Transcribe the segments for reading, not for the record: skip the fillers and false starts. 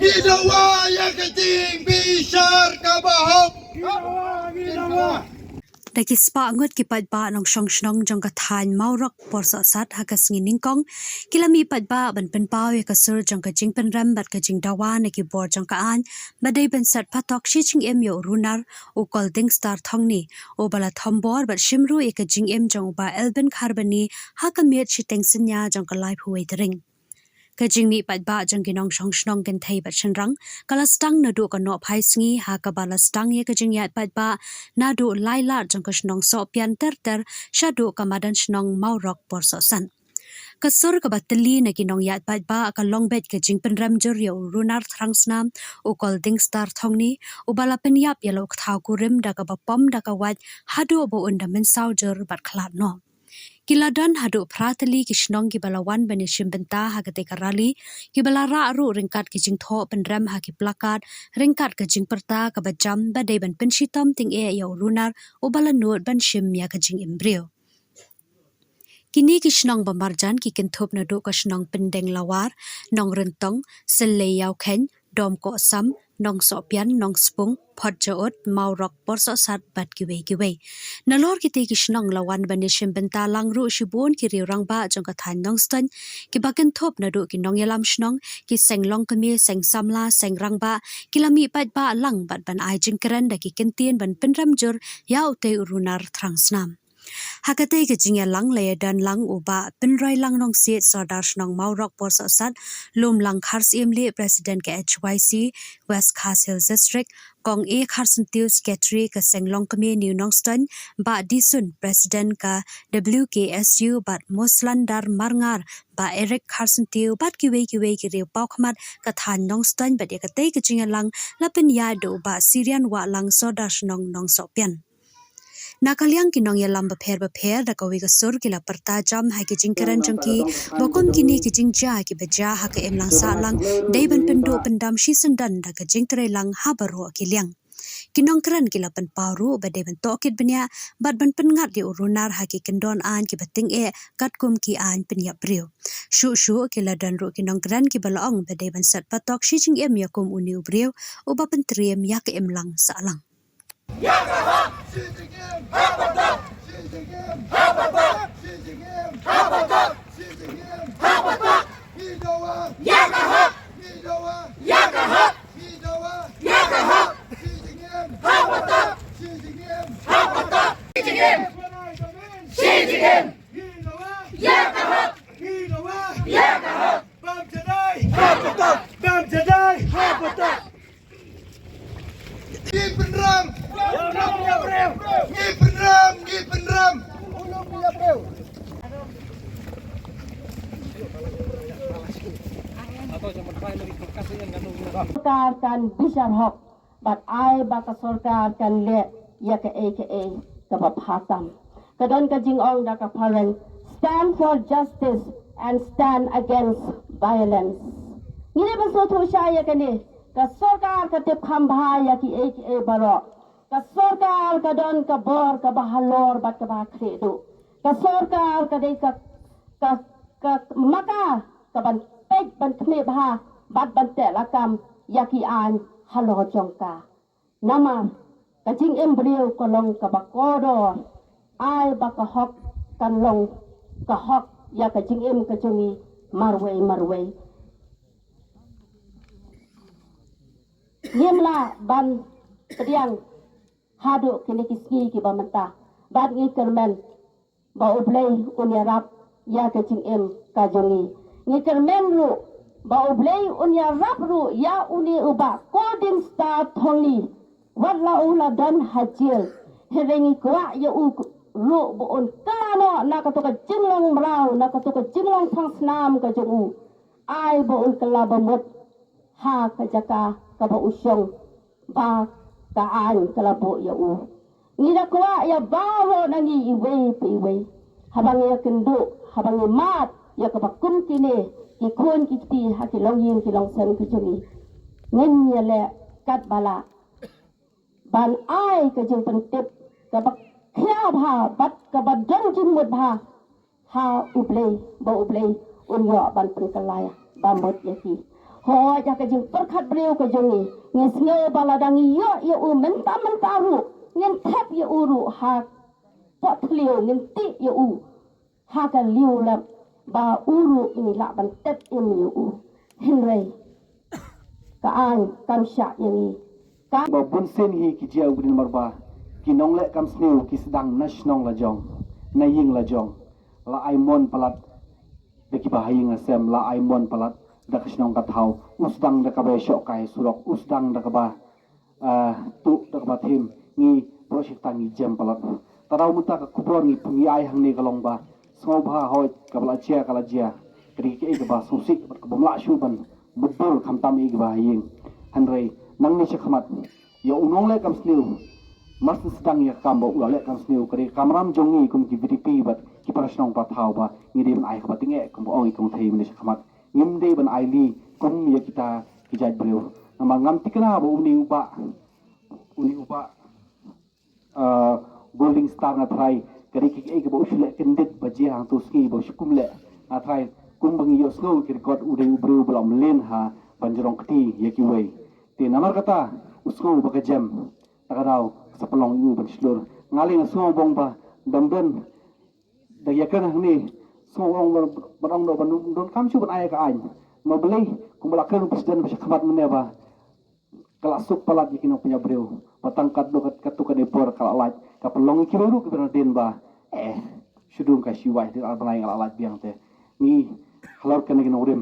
Ginawa yang keting bishar kabahok. Ginawa. Nakispa ngot kipat ba nong shong shnong jong kathan maurok porsa sat hakas ngining kong kilami pat ba ban pen pau ya kasur jong ka jing pen ram bat ka jing dawa na ki bor jong ka an badai ban sat patok shi ching em yo runar o kol ding star thongni o bala thombor bat shimru e ka jing em jong ba elben kharbani hakamiet shi tengsin ya jong ka life huai tring Kajing mi pat ba jang ginong shong shnong kan thai bat shenrang kalastang na do ka no phai sngi ha ka balastang ye kajing yat pat ba na do laila jang ka shnong so pian ter sha do ka madan shnong maurok por so san kasur ka batli na ginong yat pat ba ka long bet kajing penram jor yo runar thrangsnam o kol ding star thongni o bala pen yap yelo thau kurim da ka ba pom da ka wat hado bo undamen saujor bat khlat no Kiladan hadu pratali kishnong ki balawan bani shimbenta hagate karali ki balara aru ringkat ki jingtho penram ha ki plakat ringkat ka jingperta ka bajam badai ban penshitam ting e yo runar o balanut ban shim ya ka jing embrio Kini kishnong bamarjan ki kinthop na do ka shnong pendeng lawar nong rentong selei yaw khen dom ko sam nong sopian nong spung phot jaot maurok porso sat bat kiwe nalor kite kishnong lawan banishim benta langru shibun ki riurang ba jong ka than nong stan ki bakin thop na do ki nong yalam shnong ki senglong kami seng samla seng rang ba kilami pat ba lang bat ban ai jing kran da ki kentien ban penram jur yaw te urunar thrangsnam Hakatay ka jingya lang laya dan lang uba penray lang nong siet sardash nong maurok porso sat lum lang khars imli president ka HYC West Khas Hills District kong e kharsentiu sketri ka senglong kami New Nongston ba disun president ka WKSU bat Muslandar Marngar ba Eric kharsentiu bat kiwe ki riu paukmat ka than Nongston bat yakatay ka jingya lang lapin yado ba Syrian wa lang sardash nong sopian Nakaliang kinong yalam bapher da kawi ka sur kila pertajam hai ki jingkaran jongki bokom kini ki jingja ki beja ha ka emlang salang daiban pendo pendam shi sendan da ka jingtre lang habaro kiliang kinong kran kila pen paru ba daiban tokit benya bat ban pengat di urunar ha ki kendon an ki bating e katkum ki an penya brio shu kila dan ro kinong kran ki balaong ba daiban sat patok shi jing em yakum uni brio o ba pentriem ya ka emlang salang Sorkar kan bishar hok but I baka sorkar kan le ya ka aka ka bapasam kadon ka jingong da ka parent stand for justice and stand against violence ngine ba so tho sha ya kane ka sorkar ka te khambha ya ki aka baro ka sorkar ka don ka bor ka bahalor bat ka ba credo ka sorkar ka dei ka maka ka ban pek ban khne bha bat ban te la kam yaki an halo jongka nama kajing embryo kolong kabakodo ai baka hok kan long ka hok ya kajing em kajungi marway yemla ban pediang hadu kini kiski ki bamanta ban ngi kermen ba ublay unyarap ya kajing em kajungi ngi kermen ru ba ublay unya rapru ya uni uba coding star thongli wala ula dan hajil herengi kwa ya u ru bo on kalano nakatoka jinglong mrau nakatoka jinglong thangsnam ka ju ai bo on kalaba mot ha ka jaka ka ba usyong ba ka an kalabo ya u ngira kwa ya bawo nangi iwe habang ya kendo habang mat ya ka bakum kini ikon kiti hati long yin ki long sen ki juni nen ya le kat bala ban ai ka jeng pentip ka bak khia bha bat ka ba dong jing mut bha ha ublei bo ublei un yo ban pen kalaya ba mot ya ki Ho ya ka jing perkhat breu ka jongi ngin snge baladangi yo u menta ru ngin thep yo uru ha pot liu ngin ti yo u ha ka liu la ba uru ni la ban tet im yo u henry ka an kam sha yang ka ba bun sen hi ki jiau grin marba ki nong le kam sneu ki sedang nasional la jong na ying la jong la ai mon palat de ki ba haying asem la ai mon palat da kisnong ka thau usdang da ka ba shok kai surok usdang da ka ba tu da ka ba thim ngi project tangi jam palat tarau muta ka kubor ngi pungi ai hang ni kalong ba smau bha hoi ka bla chia kala jia kri ke ka ba susik ka bom la shu ban budul kham tam i ka ba haying hanrei nang ni shakhamat ya unong le kam sneu mas sedang ya kam ba ulale kam sneu kri kamram jongi kum ki vdp bat ki parasnong pa thau ba ngi dim ai ka ba tinge kum ong i kum thei ni shakhamat ngim dei ban ai li kum ya kita ki jaj breu nama ngam tikna ba uni uba golden star na thrai kri ki e ka ba usle kendit ba ji hang tu ski ba shukum le na thrai kum bangi yo snow ki record ude ubreu blam len ha banjrong kti ya ki wei ti namar kata usngo ba ka jam takarau sapalong yu ban slur ngaling asngo bong ba damben da yakan ni song barang do ban don kam chu ban ai ka ai ma belai kum bala kan presiden ba khabat mene ba kala sup palat yikin punya breu patang kat do kat tu ka depor kala laj ka pelong ki ru ki berdin ba shudung ka shiwai dir albanai kala laj biang te ni halor kan ni norim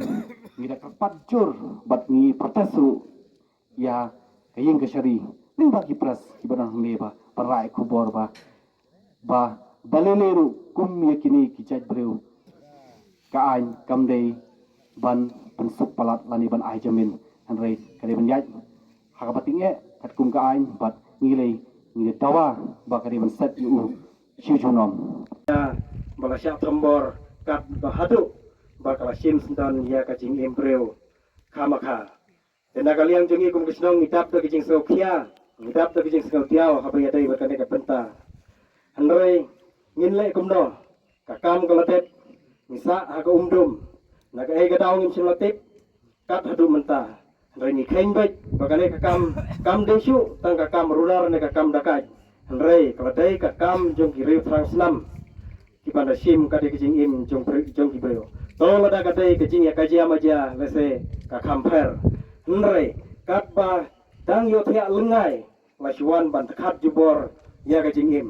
ni da kapat jur bat ni protes ru ya kayeng ka shari ning ba ki pras ki banang ni ba parai kubor ba baleleru kum yakini ki jaj breu ka ain kamdei ban pensuk palat lani ban ai jamin hanrei kare ban yaj hakabatinge kat kum ka ain bat ngilei tawa ba kare ban set yu shiu junom ya bala syak trembor kat bahadu ba kala sim sendan ya kajing embreo kamaka tenaga liang jongi kum kisnong ngitap to kajing sokia ngitap to kajing sokiao haba ya dei bakane ka penta hanrei nginle kum no kakam kalatet misa aga umdum naga ai ga daung im silatik kat hadu menta rai ni khain bai bagale ka kam desu tang ka kam rular ne ka kam dakai rai kaladai ka kam jong ki riu transnam ki pada sim ka de kijing im jong ki breo to lada ka dai kijing ya ka jia ma jia lese ka kam pher rai kat ba dang yo thia lengai la chuan ban khat jubor ya ka jing im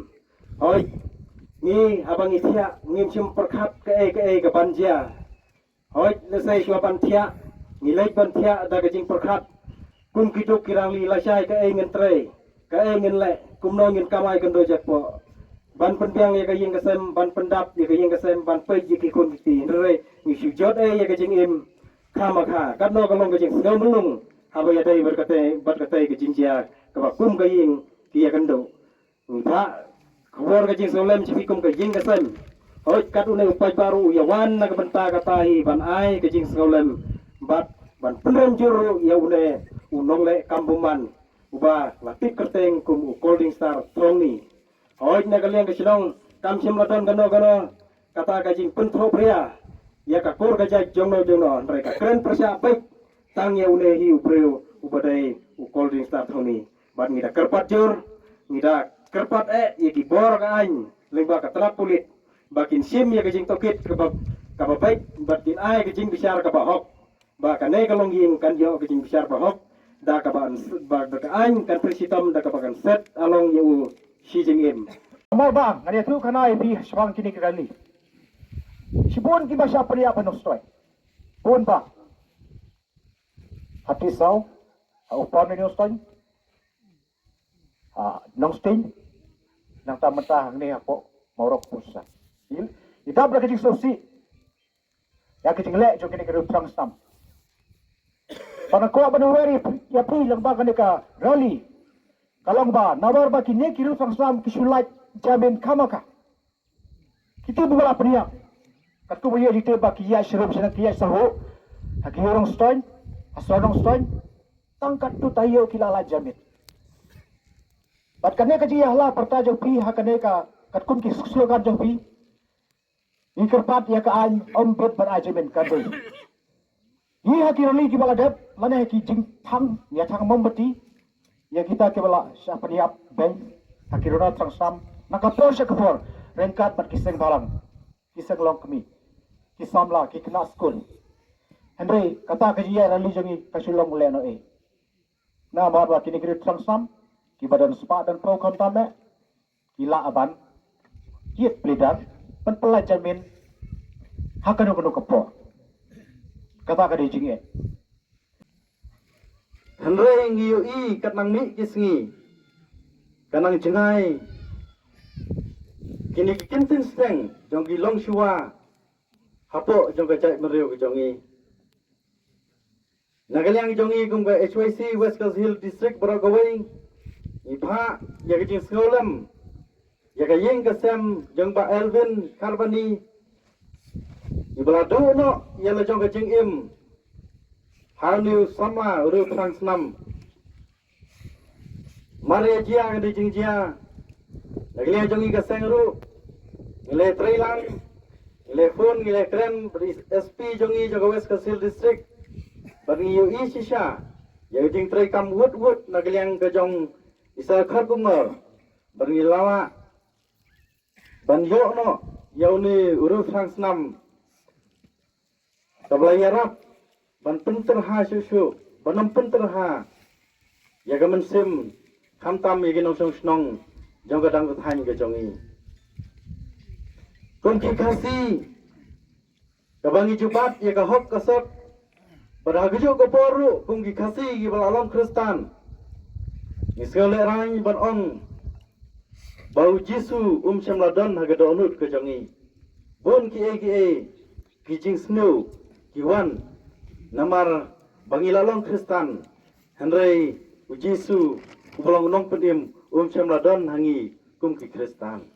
hoi ni abang ithia ngim sim perkhat ke ke banjia hoi le sai shwa ban thia ni lai ban thia da ke jing perkhat kum kiduk kirang li la sai ke ngen tre ke ngen le kum no ngen kamai kan do jak po ban pendiang ye ke ying kesem ban pendap ye ke ying kesem ban pe ye ke kun ti re ni shu jot ye ke jing im khama kha kat no kalong ke jing ngom lung haba ya dai berkate bat kate ke jing jia ke ba kum ke ying ki ya kan do ni tha khawar ka jing solem chikum ka jing kasem hoi kat une upai baru ya wan na ka benta ka tahi ban ai ka jing solem bat ban penrem juru ya une unong le kambuman uba latip kerteng kum golden star trongi hoi na ka liang ka silong kam sim ladon gano kata ka jing pentro pria ya ka kor ka jai jongno mereka keren persya baik tang ya une hi ubreu ubadai golden star trongi bat ngida kerpat jur ngida kerpat ye ki bor ka ain lengba ka telap kulit bakin sim ye kajing tokit ka baik bakin ai kajing besar ka bahok ba ka ne kalong ying kan yo kajing besar bahok da ka ban ba ka ain kan presitom da ka bakan set along yu Xi Jinping mau bang ngani tu kana ipi swang kini kali sibon ki basha priya panostoi pon ba hati sau upon ni ostoi nong sting nang tamata ni ako maurok pusa idab la kajing sosi ya kajing le jo kini keru trang stam panako banurari ya pi lang ba kanika rally kalong ba nawar ba kini kiru trang stam kisulait jamin kamaka kita bula pria katku boya dite ba kiya shrum sana kiya saho hakirong stoin asonong stoin tangkat tu tayo kilala jamin bat kane ka jiya hala parta jo pi ha kane ka katkun ki slogan jo pi ikerpat ya ka an om bet bar ajemen ka dei Ni haki rali ki bala dep, lana haki jing thang, ya thang membeti, ya kita ke bala siapa niap bank, haki rona transam, nakapor siya kapor, rengkat bat kiseng balang, kiseng long kami, kisamla, ki kena skul. Henry, kata kajian rali jangi kasulong leno na marwa kini kiri transam, ki badan sepak dan pro kontame, kila aban, kiet pelidan, penpelajar min, hakanu kanu kapor. Kata ka di jinge Henry ngiyo i katnang mi kisngi kanang jengai kini kintin steng jonggi long shua hapo jong kacai meriu ke jongi nagaliang jongi kum ke HYC West Coast Hill District Baragawai ipha ya ke jing skolam ya ke yeng kasem jong ba Elvin Karbani Ibaladu no yala jong ke jing im Harniu sama uru prang senam Maria jia ke di jing jia Naglia jongi ke seng uru Ngile trailang Ngile phone ngile kren SP jongi jaga West Kasil District Bagi yu i shisha Ya jing trai kam wood Nagaliang ke jong isa khar kumar Bagi lawa Ban yo no Yau ni uru prang senam Kabla yarap ban penterha susu banam penterha ya gaman sim khamtam ye ginong snong jong gadang than ge jongi kon ki khasi kabangi jupat ye ka hok kasot baragjo ko poru kon ki khasi gi balalom kristan iskale rai ban on bau jisu shamladon hagado onut ke jongi bon ki ki jing snow Kiwan namar bangilalong Kristan Henry Ujisu ubolong nong pedim shamladon hangi kum ki Kristan